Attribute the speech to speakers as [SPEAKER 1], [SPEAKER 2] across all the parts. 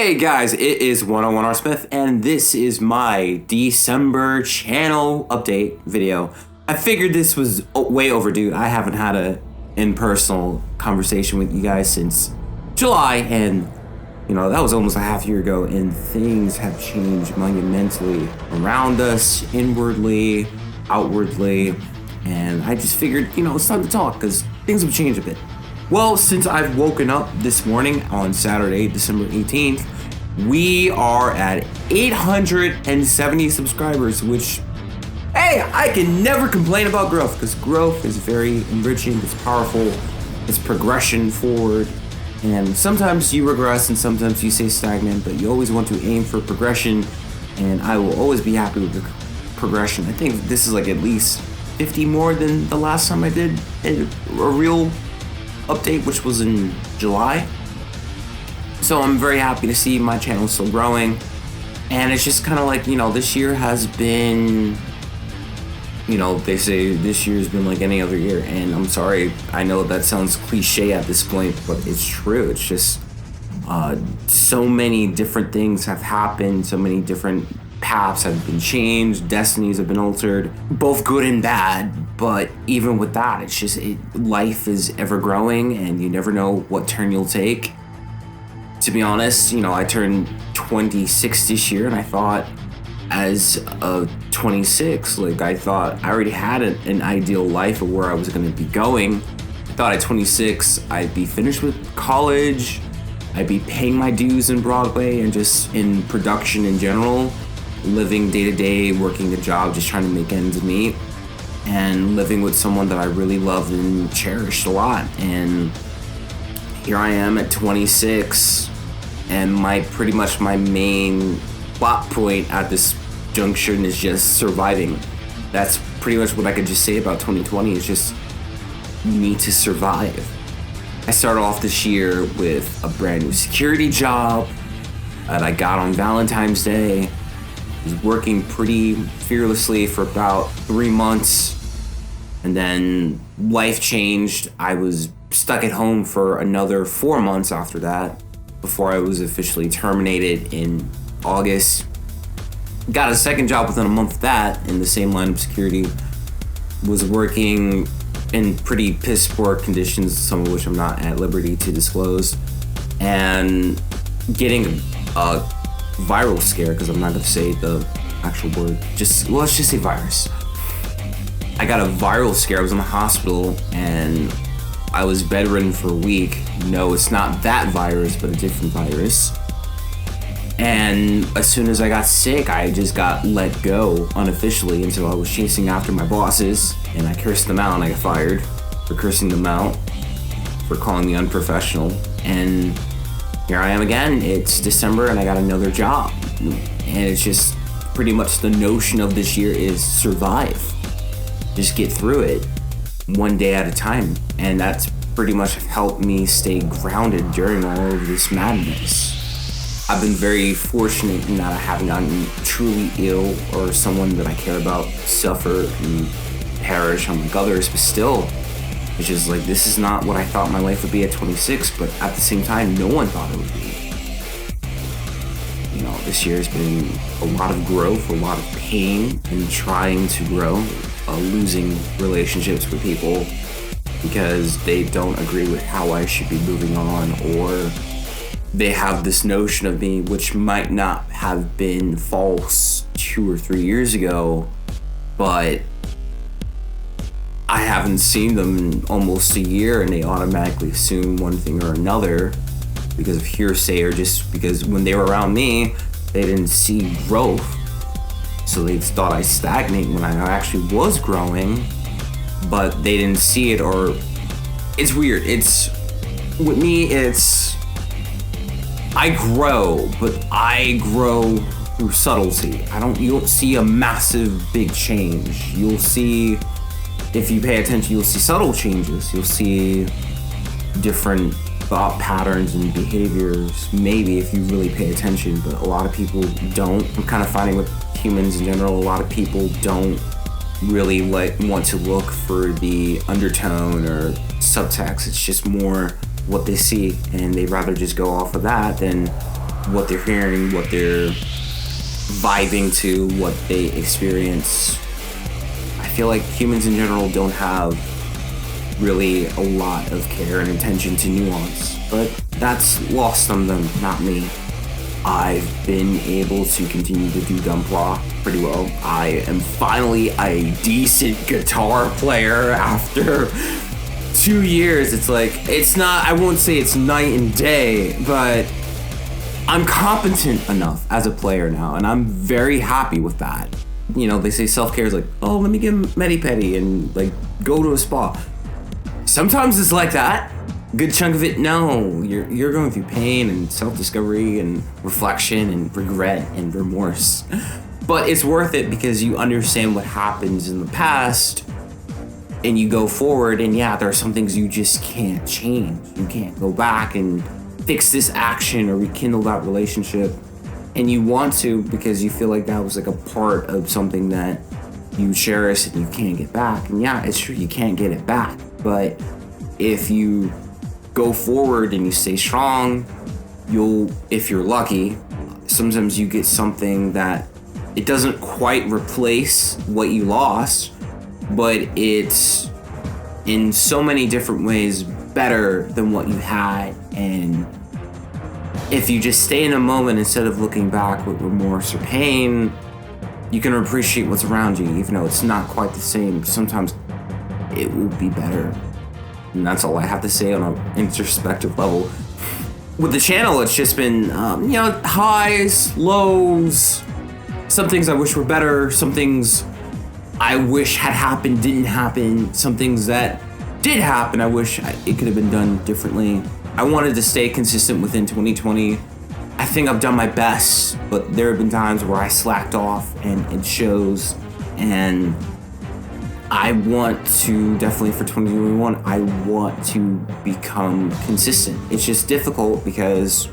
[SPEAKER 1] Hey guys, it is 101 R Smith, and this is my December channel update video. I figured this was way overdue. I haven't had a in-personal conversation with you guys since July, and that was almost a half year ago, and things have changed monumentally around us, inwardly, outwardly, and I just figured, it's time to talk because things have changed a bit. Well, since I've woken up this morning on Saturday, December 18th, we are at 870 subscribers, which, hey, I can never complain about growth because growth is very enriching, it's powerful, it's progression forward, and sometimes you regress and sometimes you stay stagnant, but you always want to aim for progression, and I will always be happy with the progression. I think this is like at least 50 more than the last time I did a real update, which was in July. So I'm very happy to see my channel still growing, and it's just kind of like, this year has been, they say this year's been like any other year, and I'm sorry, I know that sounds cliche at this point, but it's true. It's just so many different things have happened, so many different paths have been changed, destinies have been altered, both good and bad. But even with that, it's just life is ever growing, and you never know what turn you'll take. To be honest, I turned 26 this year, and I thought as a 26, I thought I already had an ideal life of where I was going to be going. I thought at 26 I'd be finished with college, I'd be paying my dues in Broadway and just in production in general, living day to day, working a job, just trying to make ends meet, and living with someone that I really loved and cherished a lot. And here I am at 26, and pretty much my main plot point at this junction is just surviving. That's pretty much what I could just say about 2020. Is just, you need to survive. I started off this year with a brand new security job that I got on Valentine's Day. I was working pretty fearlessly for about 3 months, and then life changed. I was stuck at home for another 4 months after that, before I was officially terminated in August. Got a second job within a month of that in the same line of security. Was working in pretty piss poor conditions, some of which I'm not at liberty to disclose, and getting a viral scare, because I'm not going to say the actual word, let's just say virus. I got a viral scare. I was in the hospital and I was bedridden for a week. No, it's not that virus, but a different virus. And as soon as I got sick, I just got let go unofficially, and so I was chasing after my bosses, and I cursed them out, and I got fired for cursing them out, for calling me unprofessional. And here I am again. It's December and I got another job. And it's just pretty much the notion of this year is survive. Just get through it one day at a time. And that's pretty much helped me stay grounded during all of this madness. I've been very fortunate in that I haven't gotten truly ill or someone that I care about suffer and perish unlike others, but still, it's just like, this is not what I thought my life would be at 26, but at the same time, no one thought it would be. This year has been a lot of growth, a lot of pain, and trying to grow, losing relationships with people because they don't agree with how I should be moving on, or they have this notion of me, which might not have been false 2 or 3 years ago, but I haven't seen them in almost a year, and they automatically assume one thing or another because of hearsay, or just because when they were around me, they didn't see growth. So they thought I stagnated when I actually was growing, but they didn't see it. Or it's weird. With me, I grow, but I grow through subtlety. You don't see a massive big change. You'll see, if you pay attention, you'll see subtle changes. You'll see different thought patterns and behaviors, maybe, if you really pay attention, but a lot of people don't. I'm kind of finding with humans in general, a lot of people don't really want to look for the undertone or subtext. It's just more what they see, and they'd rather just go off of that than what they're hearing, what they're vibing to, what they experience. I feel like humans in general don't have really a lot of care and attention to nuance, but that's lost on them, not me. I've been able to continue to do Gunpla pretty well. I am finally a decent guitar player after 2 years. It's like, it's not, I won't say it's night and day, but I'm competent enough as a player now, and I'm very happy with that. You know, they say self-care is like, oh, let me get mani-pedi and like go to a spa. Sometimes it's like that. Good chunk of it, no. You're going through pain and self-discovery and reflection and regret and remorse. But it's worth it because you understand what happens in the past and you go forward, and yeah, there are some things you just can't change. You can't go back and fix this action or rekindle that relationship. And you want to because you feel like that was like a part of something that you cherish and you can't get back. And yeah, it's true, you can't get it back. But if you go forward and you stay strong, you'll, if you're lucky, sometimes you get something that it doesn't quite replace what you lost, but it's in so many different ways better than what you had. And if you just stay in a moment instead of looking back with remorse or pain, you can appreciate what's around you, even though it's not quite the same. Sometimes it will be better. And that's all I have to say on an introspective level. With the channel, it's just been, highs, lows, some things I wish were better, some things I wish had happened, didn't happen, some things that did happen, I wish it could have been done differently. I wanted to stay consistent within 2020. I think I've done my best, but there have been times where I slacked off and it shows, and I want to, definitely for 2021, I want to become consistent. It's just difficult because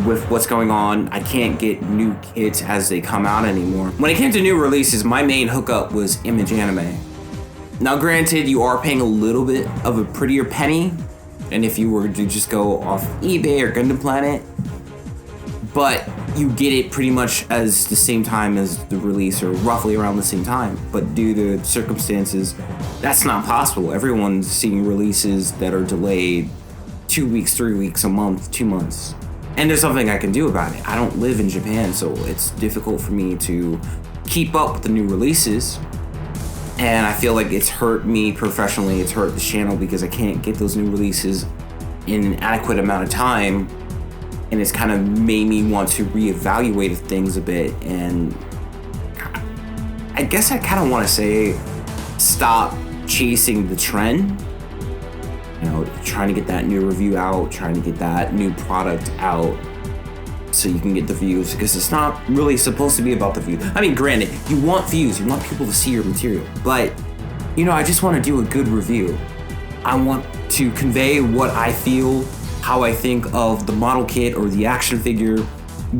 [SPEAKER 1] with what's going on, I can't get new kits as they come out anymore. When it came to new releases, my main hookup was Image Anime. Now granted, you are paying a little bit of a prettier penny, and if you were to just go off eBay or Gundam Planet, but you get it pretty much as the same time as the release, or roughly around the same time. But due to circumstances, that's not possible. Everyone's seeing releases that are delayed 2 weeks, 3 weeks, a month, 2 months. And there's something I can do about it. I don't live in Japan, so it's difficult for me to keep up with the new releases. And I feel like it's hurt me professionally, it's hurt the channel because I can't get those new releases in an adequate amount of time. And it's kind of made me want to reevaluate things a bit. And I guess I kind of want to say, stop chasing the trend. You know, trying to get that new review out, trying to get that new product out so you can get the views, because it's not really supposed to be about the views. I mean, granted, you want views, you want people to see your material, but I just want to do a good review. I want to convey what I feel, how I think of the model kit or the action figure,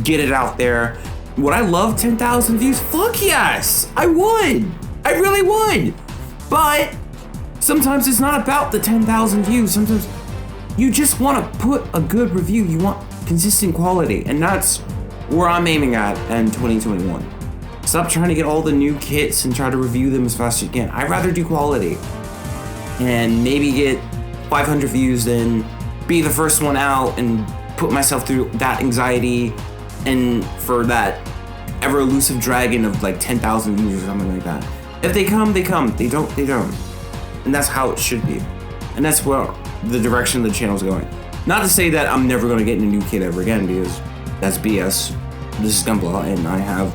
[SPEAKER 1] get it out there. Would I love 10,000 views? Fuck yes, I would. I really would. But sometimes it's not about the 10,000 views. Sometimes you just want to put a good review. You want consistent quality, and that's where I'm aiming at in 2021. Stop trying to get all the new kits and try to review them as fast as you can. I'd rather do quality and maybe get 500 views than be the first one out and put myself through that anxiety and for that ever elusive dragon of like 10,000 views or something like that. If they come, they come. They don't, they don't. And that's how it should be. And that's where the direction the channel's going. Not to say that I'm never going to get a new kit ever again, because that's BS. This is Gunpla, and I have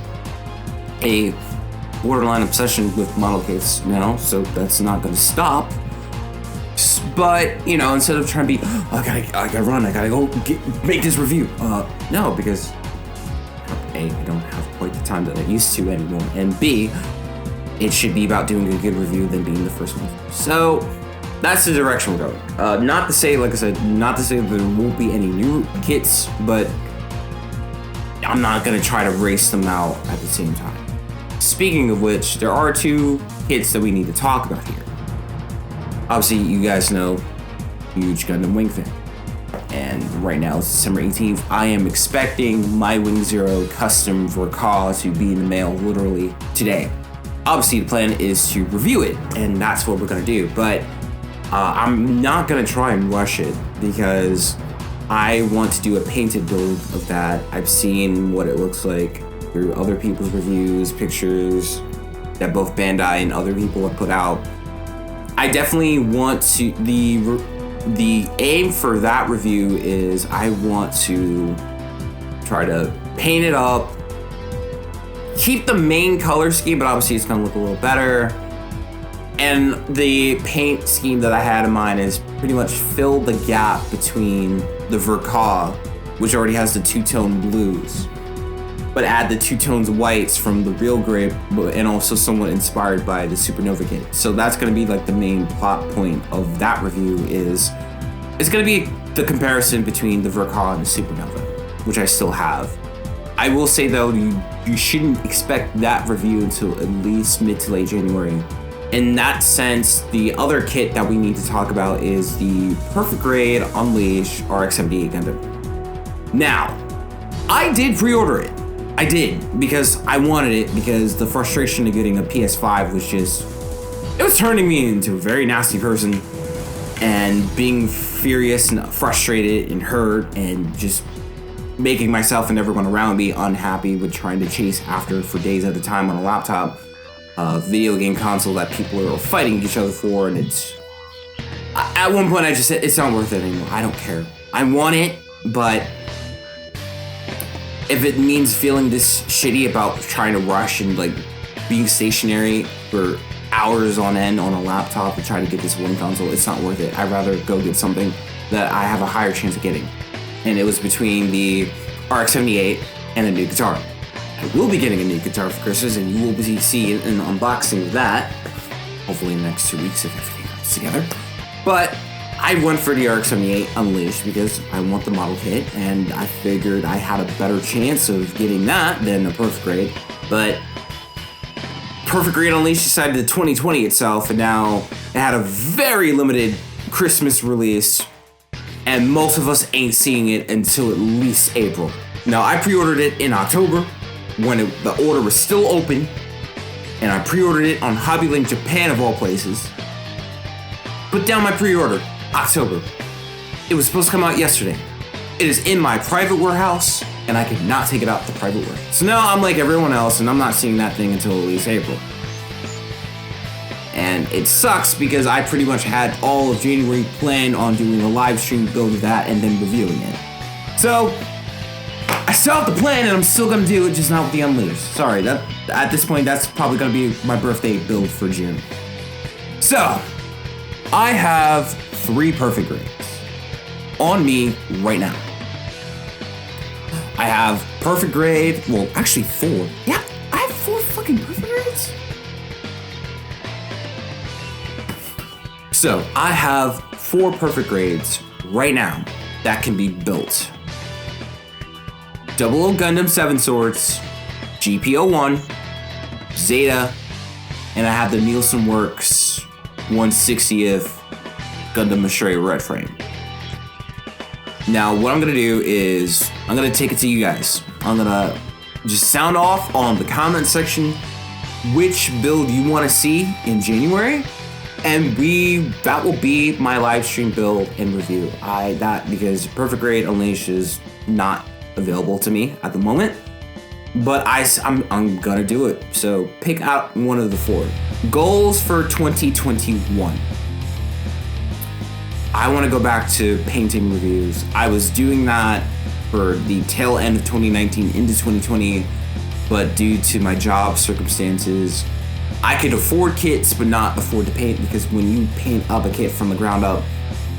[SPEAKER 1] a borderline obsession with model kits now, so that's not going to stop. But, instead of trying to be, I gotta run, I gotta go make this review. No, because A, I don't have quite the time that I used to anymore, and B, it should be about doing a good review than being the first one. So that's the direction we're going. Not to say, like I said, not to say that there won't be any new kits, but I'm not gonna try to race them out at the same time. Speaking of which, there are 2 kits that we need to talk about here. Obviously, you guys know, huge Gundam Wing fan. and right now it's December 18th. I am expecting my Wing Zero custom Verkaw to be in the mail literally today. Obviously, the plan is to review it, and that's what we're gonna do. But I'm not gonna try and rush it because I want to do a painted build of that. I've seen what it looks like through other people's reviews, pictures that both Bandai and other people have put out. I definitely want to, the aim for that review is I want to try to paint it up, keep the main color scheme, but obviously it's gonna look a little better. And the paint scheme that I had in mind is pretty much fill the gap between the Verkaw, which already has the two-tone blues, but add the two tones whites from the real grape, and also somewhat inspired by the Supernova kit. So that's gonna be like the main plot point of that review is, it's gonna be the comparison between the Verkaw and the Supernova, which I still have. I will say though, you shouldn't expect that review until at least mid to late January. In that sense, the other kit that we need to talk about is the Perfect Grade Unleashed RX-78 Gundam. Now, I did pre-order it. I did, because I wanted it, because the frustration of getting a PS5 was just, it was turning me into a very nasty person, and being furious and frustrated and hurt and just making myself and everyone around me unhappy with trying to chase after for days at a time on a laptop, video game console that people are fighting each other for. And it's, at one point I just said, it's not worth it anymore. I don't care. I want it, but if it means feeling this shitty about trying to rush and like being stationary for hours on end on a laptop and try to get this one console, it's not worth it. I'd rather go get something that I have a higher chance of getting. And it was between the RX-78 and a new guitar. I will be getting a new guitar for Christmas, and you will be seeing an unboxing of that, hopefully in the next 2 weeks if everything comes together. But I went for the RX-78 Unleashed because I want the model kit, and I figured I had a better chance of getting that than a Perfect Grade. But Perfect Grade Unleashed decided to 2020 itself, and now it had a very limited Christmas release, and most of us ain't seeing it until at least April. Now, I pre-ordered it in October when the order was still open, and I pre-ordered it on Hobby Link Japan of all places. Put down my pre-order, October. It was supposed to come out yesterday. It is in my private warehouse, and I could not take it out the private warehouse. So now I'm like everyone else, and I'm not seeing that thing until at least April. And it sucks because I pretty much had all of January planned on doing a live stream build of that and then reviewing it. So I still have the plan, and I'm still gonna do it, just not with the Unleashed. Sorry, that at this point that's probably gonna be my birthday build for June. So I have 3 Perfect Grades on me right now. I have Perfect Grade, well, actually 4. Yeah, I have 4 fucking Perfect Grades. So I have 4 Perfect Grades right now that can be built. 00 Gundam 7 Swords, GP01, Zeta, and I have the Nielsen Works 1/60th Gundam Astray Red Frame. Now, what I'm gonna do is, I'm gonna take it to you guys. I'm gonna just sound off on the comment section which build you wanna see in January, and that will be my live stream build and review. Because Perfect Grade Unleashed is not available to me at the moment, but I'm gonna do it. So pick out one of the 4. Goals for 2021. I want to go back to painting reviews. I was doing that for the tail end of 2019 into 2020, but due to my job circumstances, I could afford kits but not afford to paint, because when you paint up a kit from the ground up,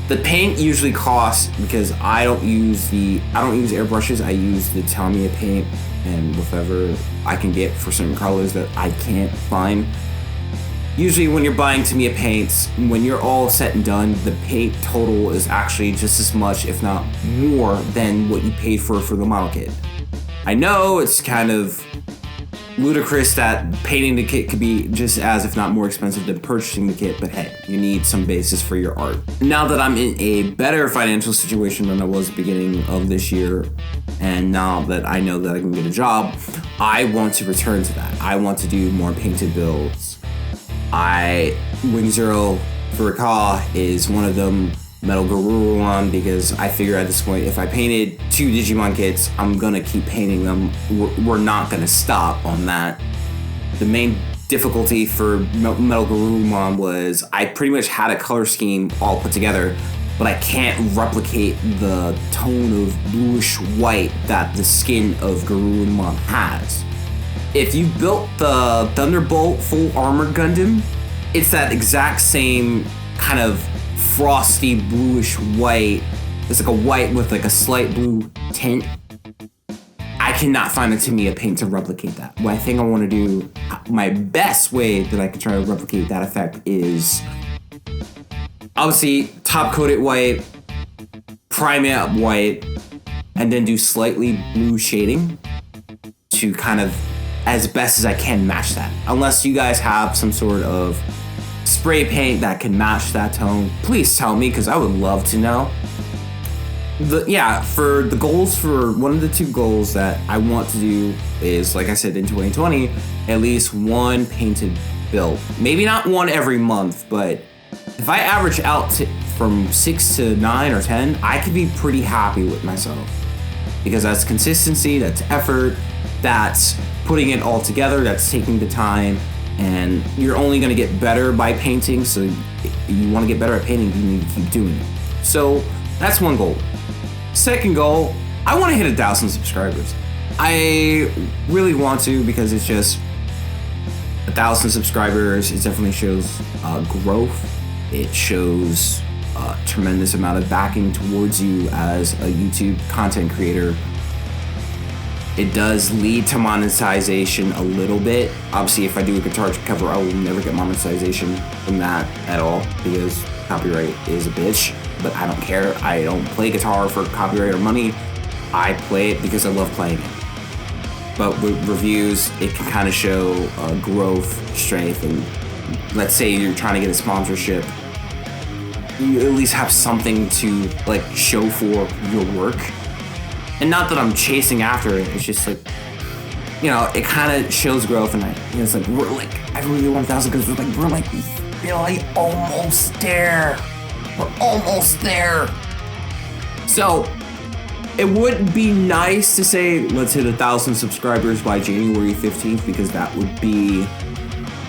[SPEAKER 1] the paint usually costs, because I don't use airbrushes, I use the Tamiya paint and whatever I can get for certain colors that I can't find. Usually when you're buying Tamiya paints, when you're all said and done, the paint total is actually just as much, if not more, than what you paid for the model kit. I know it's kind of ludicrous that painting the kit could be just as, if not more expensive than purchasing the kit, but hey, you need some basis for your art. Now that I'm in a better financial situation than I was at the beginning of this year, and now that I know that I can get a job, I want to return to that. I want to do more painted builds. Wing Zero for Recall is one of them. Metal Garurumon, because I figure at this point, if I painted 2 Digimon kits, I'm gonna keep painting them. We're not gonna stop on that. The main difficulty for Metal Garurumon was I pretty much had a color scheme all put together, but I can't replicate the tone of bluish white that the skin of Garurumon has. If you built the Thunderbolt full armored Gundam, it's that exact same kind of frosty bluish white. It's like a white with like a slight blue tint. I cannot find a Tamiya paint to replicate that. What I think I want to do, my best way that I can try to replicate that effect is obviously top coat it white, prime it up white, and then do slightly blue shading to kind of, as best as I can, match that. Unless you guys have some sort of spray paint that can match that tone, please tell me, because I would love to know. For the goals, for one of the 2 goals that I want to do is, like I said, in 2020, at least 1 painted build. Maybe not 1 every month, but if I average out from 6 to 9 or 10, I could be pretty happy with myself. Because that's consistency, that's effort, that's putting it all together, that's taking the time. And you're only gonna get better by painting, so you wanna get better at painting, you need to keep doing it. So that's one goal. Second goal, I wanna hit 1,000 subscribers. I really want to, because it's just 1,000 subscribers, it definitely shows growth. It shows a tremendous amount of backing towards you as a YouTube content creator. It does lead to monetization a little bit. Obviously, if I do a guitar cover, I will never get monetization from that at all, because copyright is a bitch, but I don't care. I don't play guitar for copyright or money. I play it because I love playing it. But with reviews, it can kind of show growth, strength, and let's say you're trying to get a sponsorship, you at least have something to like show for your work. And not that I'm chasing after it, it's just like, you know, it kind of shows growth, and it's like, we're like, I really want 1,000 because we're like really almost there. We're almost there. So, it would be nice to say, let's hit 1,000 subscribers by January 15th, because that would be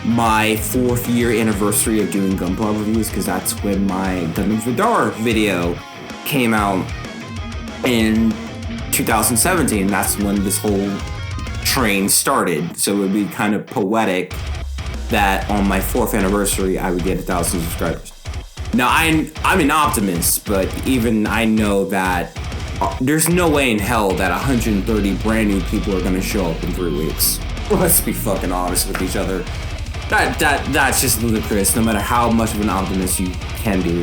[SPEAKER 1] my 4th year anniversary of doing Gunpla reviews, because that's when my Gundam Vidar video came out in 2017. That's when this whole train started. So it would be kind of poetic that on my 4th anniversary I would get 1,000 subscribers. Now I'm an optimist, but even I know that there's no way in hell that 130 brand new people are gonna show up in 3 weeks. Let's be fucking honest with each other. That's just ludicrous. No matter how much of an optimist you can be,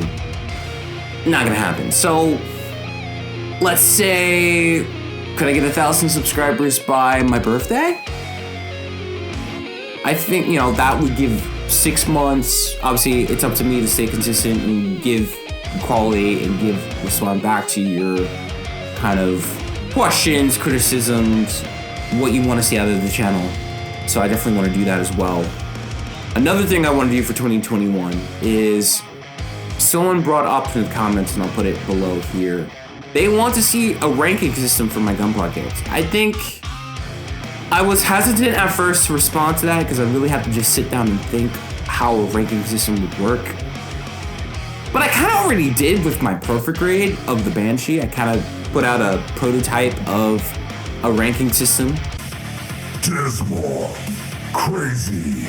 [SPEAKER 1] not gonna happen. So let's say, could I get 1,000 subscribers by my birthday? I think, you know, that would give 6 months. Obviously, it's up to me to stay consistent and give quality and respond back to your kind of questions, criticisms, what you want to see out of the channel. So I definitely want to do that as well. Another thing I want to do for 2021 is, someone brought up in the comments, and I'll put it below here, they want to see a ranking system for my Gunpla kits. I think I was hesitant at first to respond to that, because I really have to just sit down and think how a ranking system would work. But I kind of already did with my Perfect Grade of the Banshee. I kind of put out a prototype of a ranking system.
[SPEAKER 2] Dismal, crazy,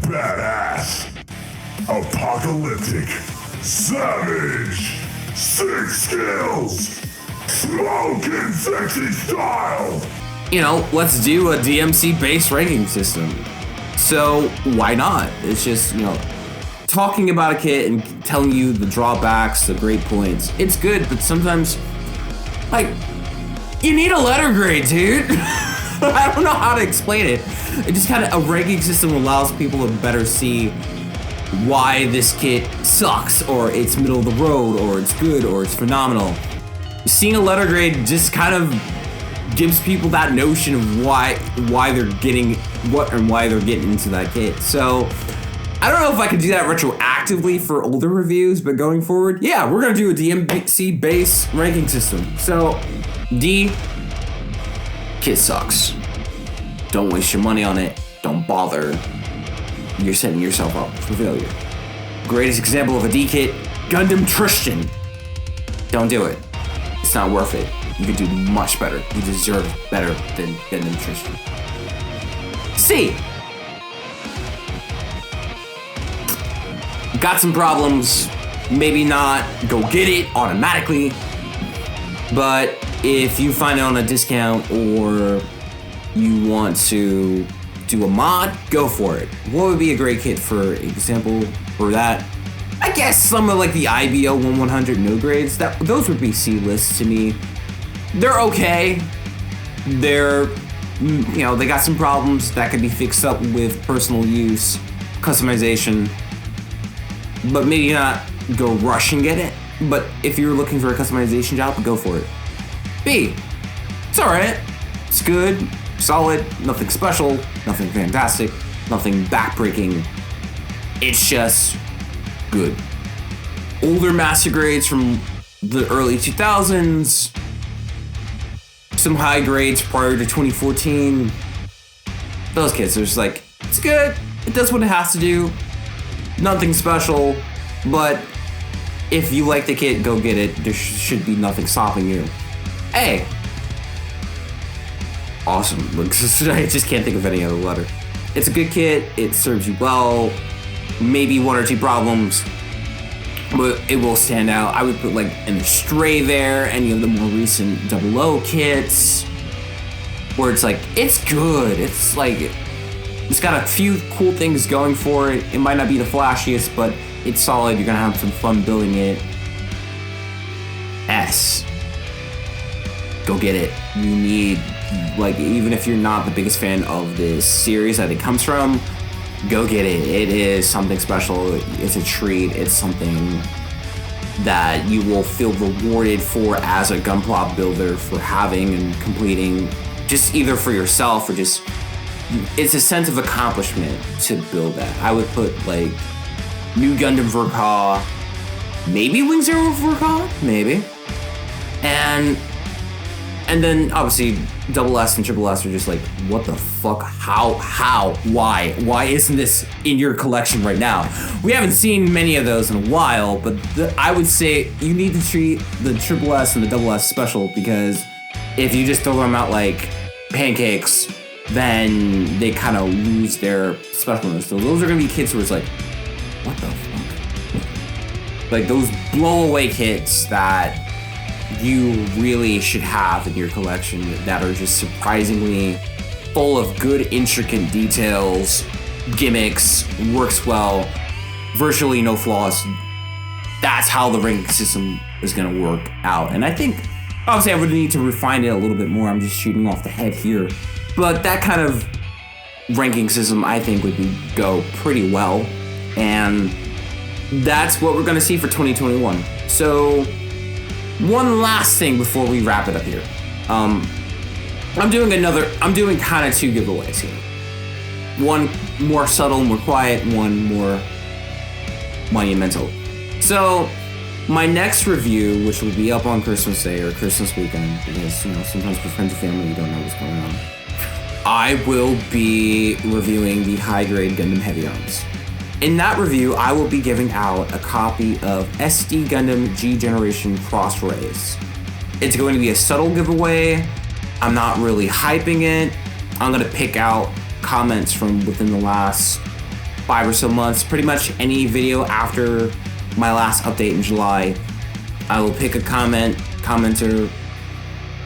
[SPEAKER 2] badass, apocalyptic, savage, 6 skills, smoking sexy style.
[SPEAKER 1] You know, let's do a DMC-based ranking system. So why not? It's just, you know, talking about a kit and telling you the drawbacks, the great points. It's good, but sometimes, like, you need a letter grade, dude. I don't know how to explain it. It just kind of, a ranking system allows people to better see why this kit sucks, or it's middle of the road, or it's good, or it's phenomenal. Seeing a letter grade just kind of gives people that notion of why they're getting what and why they're getting into that kit. So I don't know if I could do that retroactively for older reviews, but going forward, yeah, we're gonna do a DMC base ranking system. So D, kit sucks. Don't waste your money on it. Don't bother. You're setting yourself up for failure. Greatest example of a D kit, Gundam Tristan. Don't do it. It's not worth it. You could do much better. You deserve better than Gundam Tristan. C. Got some problems. Maybe not go get it automatically. But if you find it on a discount or you want to do a mod, go for it. What would be a great kit for example for that? I guess some of like the IBO 1100 no grades, those would be C lists to me. They're okay. They're, they got some problems that could be fixed up with personal use, customization, but maybe not go rush and get it. But if you're looking for a customization job, go for it. B, it's alright. It's good. Solid, nothing special, nothing fantastic, nothing backbreaking. It's just good. Older master grades from the early 2000s, some high grades prior to 2014. Those kids are just like, it's good, it does what it has to do, nothing special, but if you like the kit, go get it. There should be nothing stopping you. A. Awesome. I just can't think of any other letter. It's a good kit. It serves you well. Maybe one or two problems, but it will stand out. I would put like an Astray there, any of the more recent 00 kits, where it's like, it's good. It's like, it's got a few cool things going for it. It might not be the flashiest, but it's solid. You're gonna have some fun building it. S. Go get it. You need, like, even if you're not the biggest fan of this series that it comes from, go get it. It is something special. It's a treat. It's something that you will feel rewarded for as a Gunpla builder for having and completing, just either for yourself or just, it's a sense of accomplishment to build that. I would put like New Gundam Verka, maybe Wing Zero Verka, maybe. And then obviously SS and SSS are just like, what the fuck? How? Why isn't this in your collection right now? We haven't seen many of those in a while, but I would say you need to treat the SSS and the SS special, because if you just throw them out like pancakes, then they kind of lose their specialness. So those are gonna be kits where it's like, what the fuck? Like those blow away kits that you really should have in your collection that are just surprisingly full of good, intricate details, gimmicks, works well, virtually no flaws. That's how the ranking system is going to work out. And I think, obviously, I would need to refine it a little bit more. I'm just shooting off the head here. But that kind of ranking system, I think, would go pretty well. And that's what we're going to see for 2021. So, one last thing before we wrap it up here. I'm doing kind of two giveaways here. One more subtle, more quiet, one more monumental. So, my next review, which will be up on Christmas Day or Christmas weekend, because, sometimes with friends and family, you don't know what's going on. I will be reviewing the high-grade Gundam Heavy Arms. In that review, I will be giving out a copy of SD Gundam G Generation Cross Rays. It's going to be a subtle giveaway. I'm not really hyping it. I'm going to pick out comments from within the last 5 or so months. Pretty much any video after my last update in July, I will pick a commenter,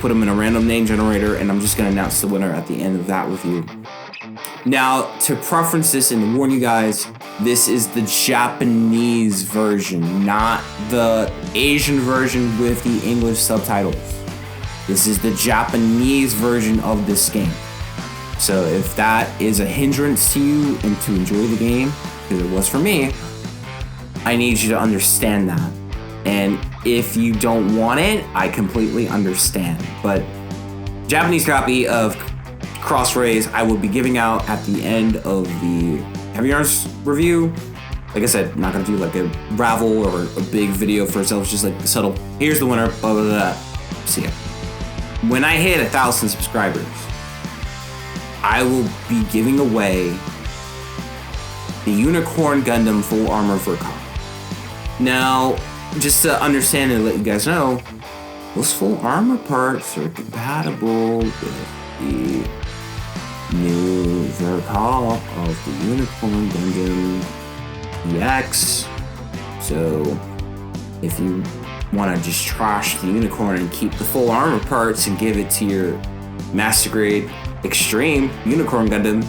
[SPEAKER 1] put them in a random name generator, and I'm just going to announce the winner at the end of that review. Now, to preference this and to warn you guys, this is the Japanese version, not the Asian version with the English subtitles. This is the Japanese version of this game. So if that is a hindrance to you and to enjoy the game, because it was for me, I need you to understand that. And if you don't want it, I completely understand. But Japanese copy of Cross Rays I will be giving out at the end of the Heavy Arms review. Like I said, not gonna do like a ravel or a big video for ourselves, just like subtle, here's the winner, blah, blah, blah. See ya. When I hit 1,000 subscribers, I will be giving away the Unicorn Gundam Full Armor for Ka. Now, just to understand and let you guys know, those full armor parts are compatible with the new Verkaw of the Unicorn Gundam EX. So, if you want to just trash the Unicorn and keep the full armor parts and give it to your Master Grade Extreme Unicorn Gundam,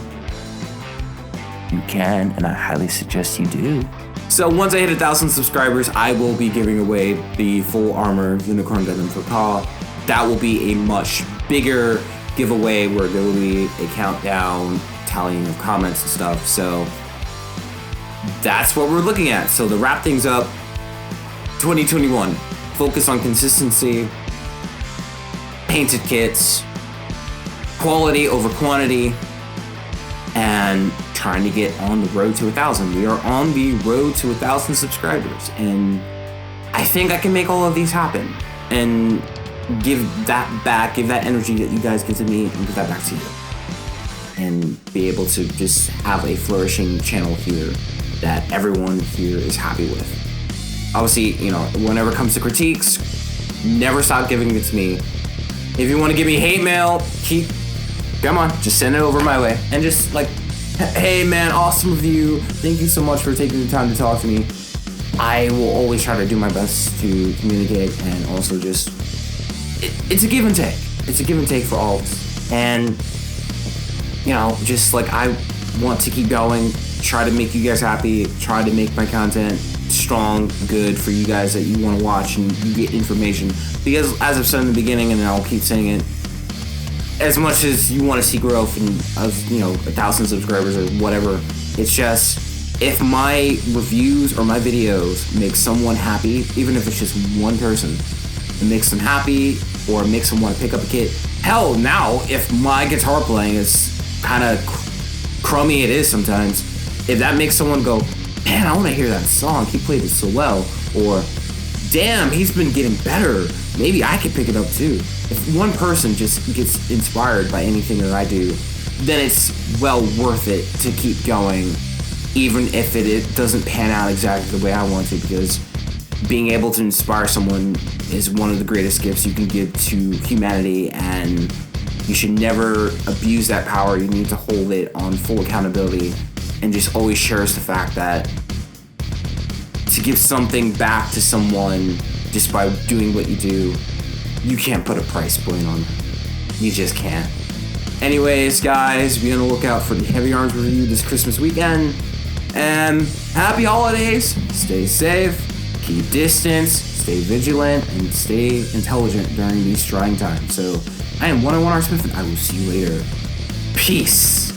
[SPEAKER 1] you can, and I highly suggest you do. So once I hit 1,000 subscribers, I will be giving away the full armor Unicorn Gundam for Ka. That will be a much bigger giveaway where there will be a countdown, tallying of comments and stuff. So that's what we're looking at. So to wrap things up, 2021, focus on consistency, painted kits, quality over quantity, and trying to get on the road to 1,000. We are on the road to 1,000 subscribers, and I think I can make all of these happen and give that back, give that energy that you guys give to me, and give that back to you, and be able to just have a flourishing channel here that everyone here is happy with. Obviously, you know, whenever it comes to critiques, never stop giving it to me. If you want to give me hate mail, come on, just send it over my way. And just like, hey man, awesome review. Thank you so much for taking the time to talk to me. I will always try to do my best to communicate, and also just, it's a give and take. It's a give and take for all of us. And, you know, just like I want to keep going, try to make you guys happy, try to make my content strong, good for you guys that you want to watch and you get information. Because as I've said in the beginning, and I'll keep saying it, as much as you want to see growth and of 1,000 subscribers or whatever, it's just, if my reviews or my videos make someone happy, even if it's just one person, it makes them happy or makes them want to pick up a kit. Hell, now if my guitar playing is kind of crummy, it is sometimes, if that makes someone go, man, I want to hear that song, he played it so well, or damn, he's been getting better, maybe I could pick it up too. If one person just gets inspired by anything that I do, then it's well worth it to keep going, even if it doesn't pan out exactly the way I want to, because being able to inspire someone is one of the greatest gifts you can give to humanity, and you should never abuse that power. You need to hold it on full accountability and just always cherish the fact that to give something back to someone just by doing what you do, you can't put a price point on it. You just can't. Anyways, guys, be on the lookout for the Heavy Arms review this Christmas weekend. And happy holidays. Stay safe, keep distance, stay vigilant, and stay intelligent during these trying times. So, I am 101 R Smith, and I will see you later. Peace.